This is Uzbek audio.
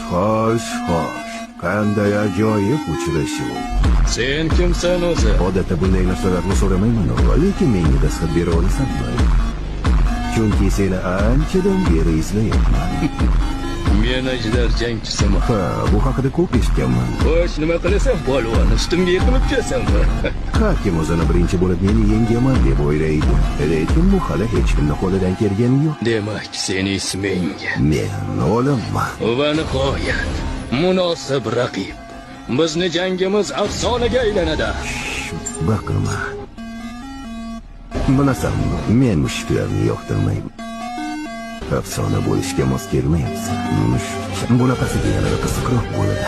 xo'sh. Qanday ajoyib uchrashuv. Sen kimsan o'zi? Odatda bunday narsalarni so'ramayman, lekin menga dastxat bera olasanmi? Chunki seni anchadan beri izlayapman. Men ajdar jangchisiman. Ha, bu haqida ko'p eshitganman. Xo'sh, nima qilasan? Polvon ustimga yiqilib kelsanmi? Har kim o'zini birinchi bo'lib meni yengaman deb o'ylaydi. Lekin bu hali hech kimning qo'lidan kelgani yo'q. Demak, seni isming. Men o'limman. Va nihoyat, munosib raqib. Bizni jangimiz afsonaga aylanadi. Baqirma. Bilasanmi, men mushuklarni yoqtirmayman. Afsona bo'lishga mos kelmayapsan. Bunaqasiga yanada qiziqroq bo'ladi.